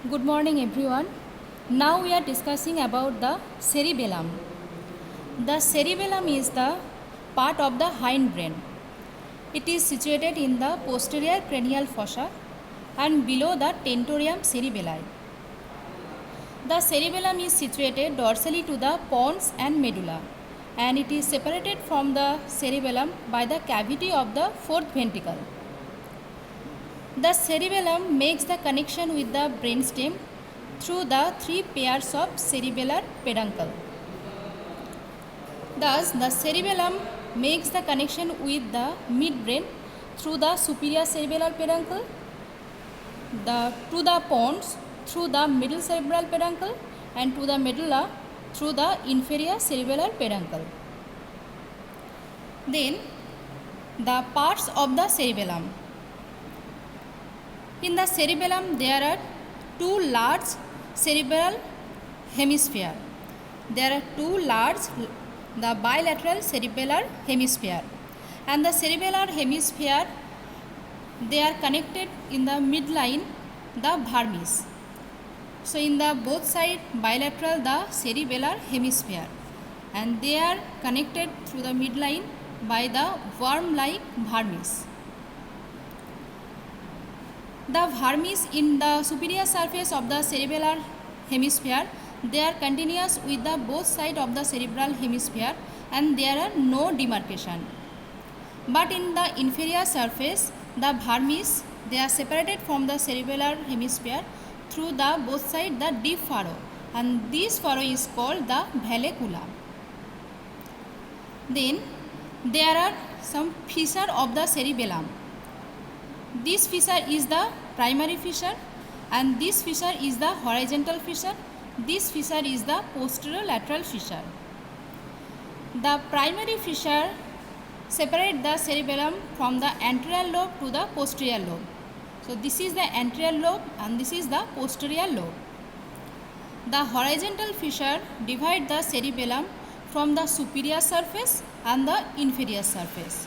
Good morning everyone. Now we are discussing about the cerebellum. The cerebellum is the part of the hindbrain. It is situated in the posterior cranial fossa and below the tentorium cerebelli. The cerebellum is situated dorsally to the pons and medulla, and it is separated from the cerebellum by the cavity of the fourth ventricle. The cerebellum makes the connection with the brainstem through the three pairs of cerebellar peduncle. Thus, the cerebellum makes the connection with the midbrain through the superior cerebellar peduncle, to the pons through the middle cerebral peduncle, and to the medulla through the inferior cerebellar peduncle. Then, the parts of the cerebellum. In the cerebellum, there are two large cerebral hemispheres. There are two large, the bilateral cerebellar hemisphere, and the cerebellar hemisphere, they are connected in the midline, the vermis. So in the both side bilateral, the cerebellar hemisphere, and they are connected through the midline by the worm-like vermis. The vermis in the superior surface of the cerebellar hemisphere, they are continuous with the both sides of the cerebral hemisphere and there are no demarcation. But in the inferior surface, the vermis, they are separated from the cerebellar hemisphere through the both sides the deep furrow, and this furrow is called the vallecula. Then there are some fissure of the cerebellum. This fissure is the primary fissure, and this fissure is the horizontal fissure. This fissure is the posterolateral fissure. The primary fissure separates the cerebellum from the anterior lobe to the posterior lobe. So this is the anterior lobe and this is the posterior lobe. The horizontal fissure divides the cerebellum from the superior surface and the inferior surface.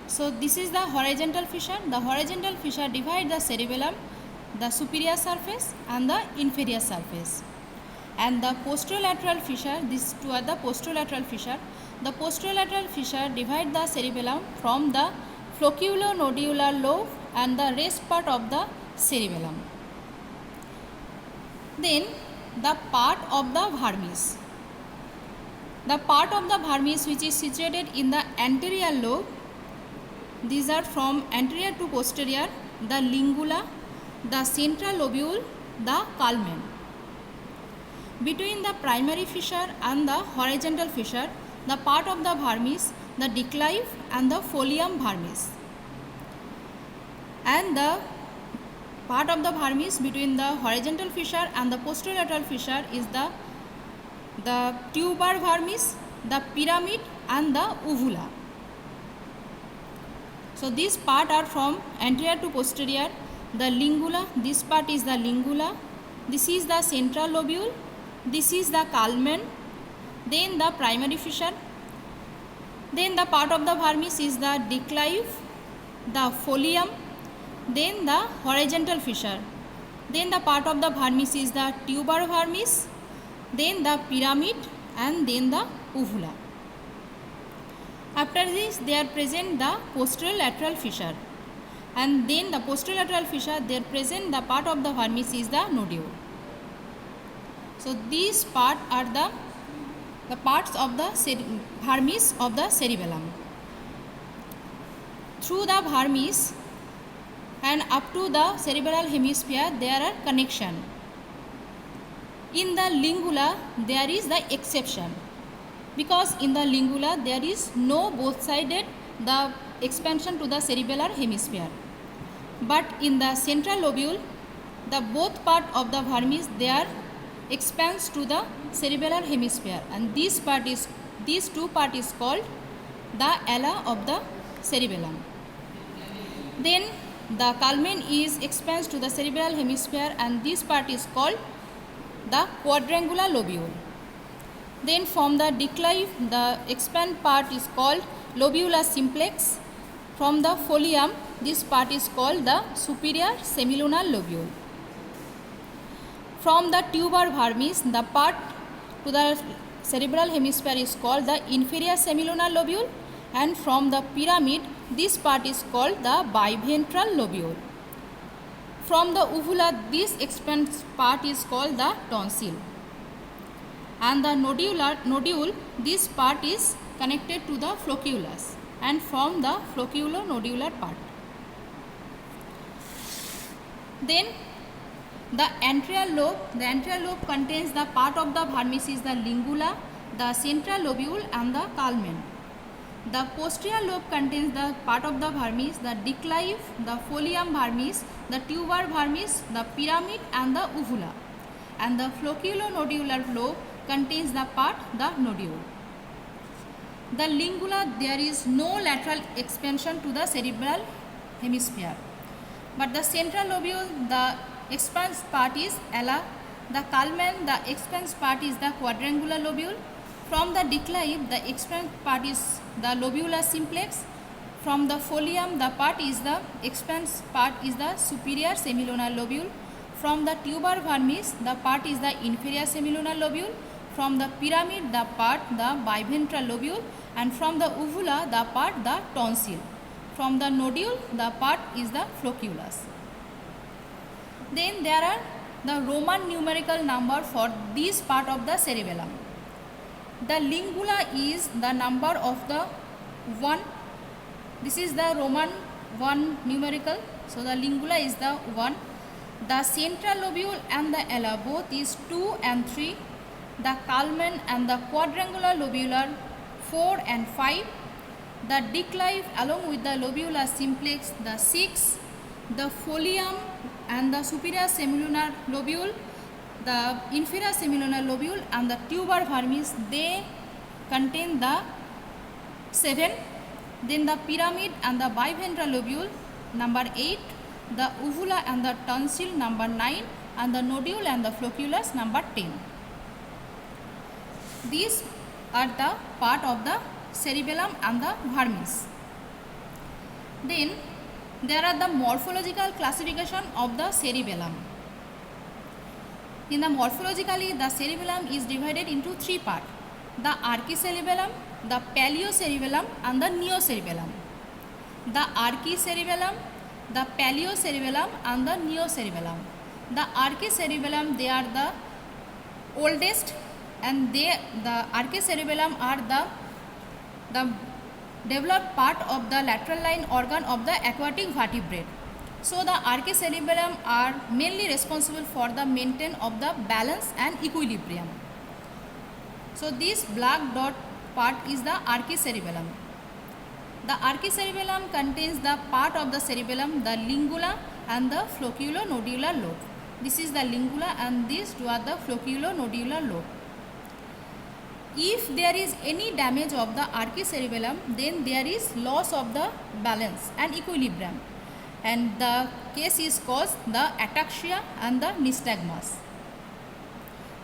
So this is the horizontal fissure. The horizontal fissure divides the cerebellum, the superior surface and the inferior surface. And the posterolateral fissure, these two are the posterolateral fissure. The posterolateral fissure divides the cerebellum from the flocculonodular lobe and the rest part of the cerebellum. Then the part of the vermis. The part of the vermis which is situated in the anterior lobe, these are from anterior to posterior, the lingula, the central lobule, the culmen. Between the primary fissure and the horizontal fissure, the part of the vermis, the declive and the folium vermis. And the part of the vermis between the horizontal fissure and the posterolateral fissure is the tuber vermis, the pyramid and the uvula. So these part are from anterior to posterior. The lingula, this part is the lingula, this is the central lobule, this is the culmen, then the primary fissure, then the part of the vermis is the declive, the folium, then the horizontal fissure, then the part of the vermis is the tuber vermis, then the pyramid and then the uvula. After this, they are present the posterolateral fissure, and then the posterolateral fissure, they are present the part of the vermis is the nodule. So these part are the parts of the vermis of the cerebellum. Through the vermis and up to the cerebral hemisphere, there are connection. In the lingula, there is the exception, because in the lingula there is no both-sided the expansion to the cerebellar hemisphere. But in the central lobule, the both part of the vermis, they are expands to the cerebellar hemisphere, and these two part is called the ala of the cerebellum. Then the culmen is expands to the cerebral hemisphere, and this part is called the quadrangular lobule. Then from the declive, the expand part is called lobula simplex. From the folium, this part is called the superior semilunar lobule. From the tuber vermis, the part to the cerebral hemisphere is called the inferior semilunar lobule, and from the pyramid, this part is called the biventral lobule. From the uvula, this expanse part is called the tonsil, and the nodule, this part is connected to the flocculus, and from the flocculonodular part. Then the anterior lobe contains the part of the vermis is the lingula, the central lobule and the culmen. The posterior lobe contains the part of the vermis, the declive, the folium vermis, the tuber vermis, the pyramid and the uvula. And the flocculonodular lobe contains the part, the nodule. The lingula, there is no lateral expansion to the cerebral hemisphere. But the central lobule, the expanse part is ala. The culmen, the expanse part is the quadrangular lobule. From the declive, the expanse part is the lobula simplex. From the folium, the expanse part is the superior semilunar lobule. From the tuber vermis, the part is the inferior semilunar lobule. From the pyramid, the part the biventral lobule, and from the uvula, the part the tonsil. From the nodule, the part is the flocculus. Then there are the Roman numerical number for this part of the cerebellum. The lingula is the number of the 1. This is the Roman 1 numerical. So the lingula is the 1. The central lobule and the ala both is 2 and 3. The culmen and the quadrangular lobular 4 and 5. The declive along with the lobula simplex the 6. The folium and the superior semilunar lobule, the inferior semilunar lobule and the tuber vermis, they contain the 7. Then the pyramid and the biventral lobule number 8, the uvula and the tonsil number 9, and the nodule and the flocculus number 10. These are the part of the cerebellum and the vermis. Then there are the morphological classification of the cerebellum. In the morphologically, the cerebellum is divided into 3 parts: the archicerebellum, the paleocerebellum and the neocerebellum. The archicerebellum, the paleocerebellum and the neocerebellum. The archicerebellum, they are the oldest, and the archicerebellum are the developed part of the lateral line organ of the aquatic vertebrate. So the archicerebellum are mainly responsible for the maintenance of the balance and equilibrium. So this black dot part is the archicerebellum. The archicerebellum contains the part of the cerebellum, the lingula and the flocculonodular lobe. This is the lingula and these two are the flocculonodular lobe. If there is any damage of the archicerebellum, then there is loss of the balance and equilibrium, and the case is caused the ataxia and the nystagmus.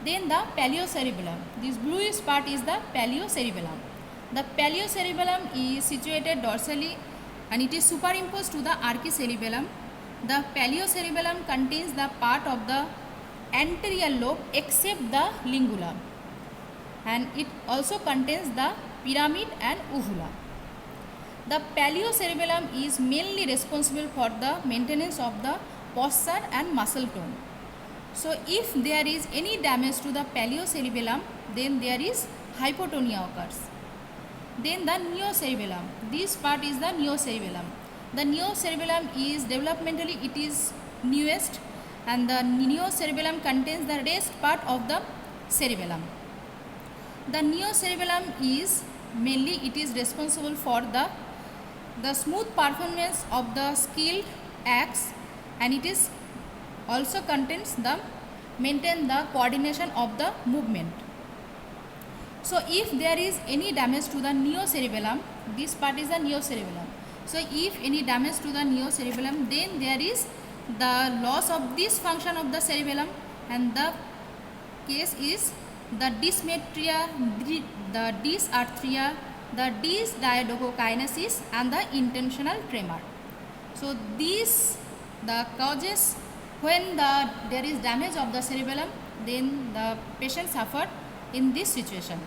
Then the paleocerebellum. This bluish part is the paleocerebellum. The paleocerebellum is situated dorsally and it is superimposed to the archicerebellum. The paleocerebellum contains the part of the anterior lobe except the lingula, and it also contains the pyramid and uvula. The paleocerebellum is mainly responsible for the maintenance of the posture and muscle tone. So if there is any damage to the paleocerebellum, then there is hypotonia occurs. Then the neocerebellum. This part is the neocerebellum. The neocerebellum is developmentally it is newest, and the neocerebellum contains the rest part of the cerebellum. The neocerebellum is mainly it is responsible for the smooth performance of the skilled acts, and it is also contains the maintain the coordination of the movement. So if there is any damage to the neocerebellum, this part is the neocerebellum. So if any damage to the neocerebellum, then there is the loss of this function of the cerebellum, and the case is the dysmetria, the dysarthria, the dysdiadochokinesis and the intentional tremor. So these the causes When there is damage of the cerebellum, then the patient suffered in this situation.